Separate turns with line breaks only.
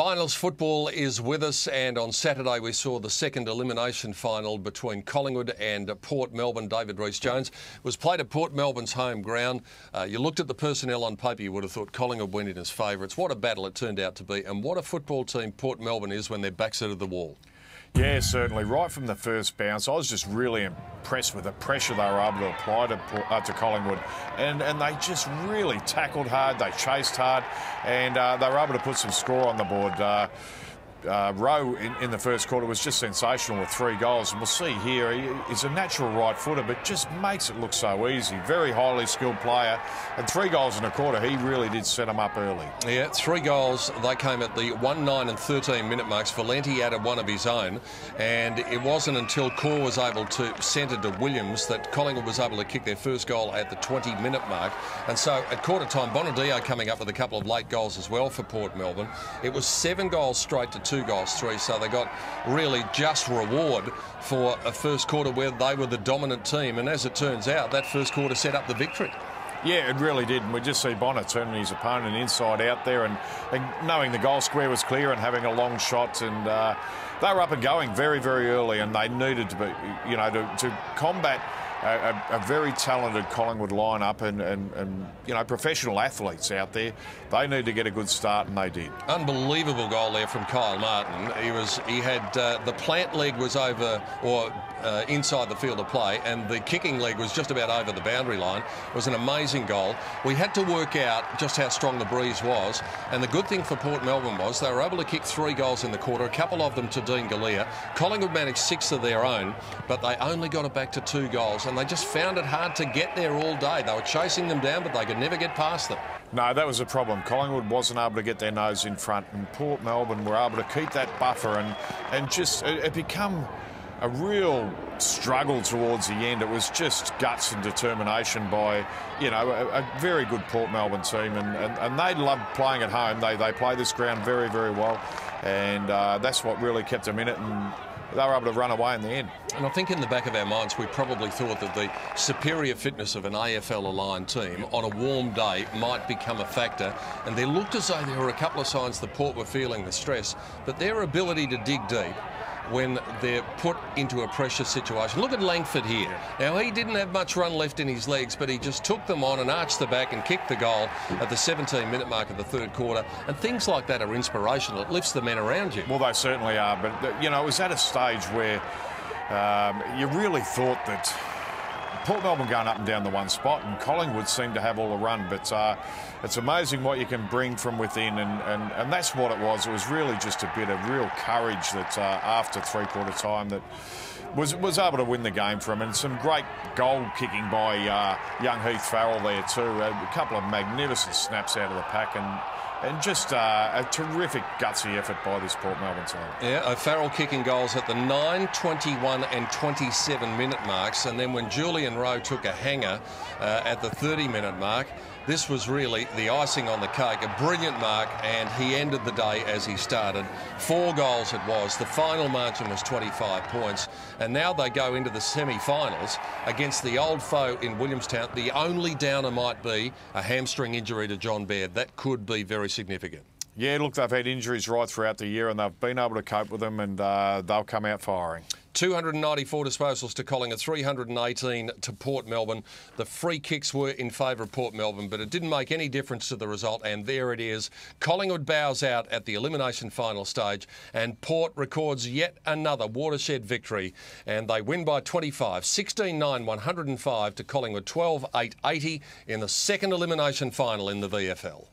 Finals football is with us, and on Saturday we saw the second elimination final between Collingwood and Port Melbourne. David Rhys-Jones was played at Port Melbourne's home ground. You looked at the personnel on paper, you would have thought Collingwood went in as favourites. What a battle it turned out to be, and what a football team Port Melbourne is when their backs are to the wall.
Yeah, certainly. Right from the first bounce, I was just really impressed with the pressure they were able to apply to Collingwood. And they just really tackled hard, they chased hard, and they were able to put some score on the board. Rowe in the first quarter was just sensational with 3 goals. And we'll see here, he's a natural right footer, but just makes it look so easy. Very highly skilled player. And 3 goals in a quarter, he really did set them up early.
Yeah, 3 goals. They came at the 1, 9 and 13 minute marks. Valenti added one of his own. And it wasn't until Core was able to centre to Williams that Collingwood was able to kick their first goal at the 20-minute mark. And so at quarter time, Bonadio coming up with a couple of late goals as well for Port Melbourne. It was 7 goals straight to 2 goals 3, so they got really just reward for a first quarter where they were the dominant team, and as it turns out, that first quarter set up the victory.
Yeah, it really did, and we just see Bonner turning his opponent inside out there and knowing the goal square was clear and having a long shot, and they were up and going very, very early, and they needed to be, you know, to combat a very talented Collingwood lineup and you know, professional athletes out there. They need to get a good start, and they did.
Unbelievable goal there from Kyle Martin. He had the plant leg was over or inside the field of play, and the kicking leg was just about over the boundary line. It was an amazing goal. We had to work out just how strong the breeze was, and the good thing for Port Melbourne was they were able to kick 3 goals in the quarter, a couple of them to Dean Galea. Collingwood managed 6 of their own, but they only got it back to 2 goals, and they just found it hard to get there all day. They were chasing them down, but they could never get past them.
No, that was a problem. Collingwood wasn't able to get their nose in front, and Port Melbourne were able to keep that buffer, and just it become a real struggle towards the end. It was just guts and determination by, you know, a very good Port Melbourne team, and they loved playing at home. They play this ground very, very well, and that's what really kept them in it, and they were able to run away in the end.
And I think in the back of our minds, we probably thought that the superior fitness of an AFL-aligned team on a warm day might become a factor. And there looked as though there were a couple of signs that Port were feeling the stress, but their ability to dig deep when they're put into a pressure situation. Look at Langford here. Now, he didn't have much run left in his legs, but he just took them on and arched the back and kicked the goal at the 17-minute mark of the third quarter. And things like that are inspirational. It lifts the men around you.
Well, they certainly are. But, you know, it was at a stage where you really thought that Port Melbourne going up and down the one spot, and Collingwood seemed to have all the run, but it's amazing what you can bring from within, and that's what it was. It was really just a bit of real courage that after three-quarter time that was able to win the game for him, and some great goal kicking by young Heath Farrell there too. A couple of magnificent snaps out of the pack, and just a terrific gutsy effort by this Port Melbourne team.
Yeah, Farrell kicking goals at the 9, 21 and 27-minute marks, and then when Julian Rowe took a hanger at the 30-minute mark, this was really the icing on the cake, a brilliant mark, and he ended the day as he started. 4 goals it was. The final margin was 25 points, and now they go into the semi-finals against the old foe in Williamstown. The only downer might be a hamstring injury to John Baird. That could be very significant.
Yeah, look, they've had injuries right throughout the year, and they've been able to cope with them, and they'll come out firing.
294 disposals to Collingwood, 318 to Port Melbourne. The free kicks were in favour of Port Melbourne, but it didn't make any difference to the result, and there it is. Collingwood bows out at the elimination final stage, and Port records yet another watershed victory, and they win by 25, 16-9, 105 to Collingwood, 12-8, 80 in the second elimination final in the VFL.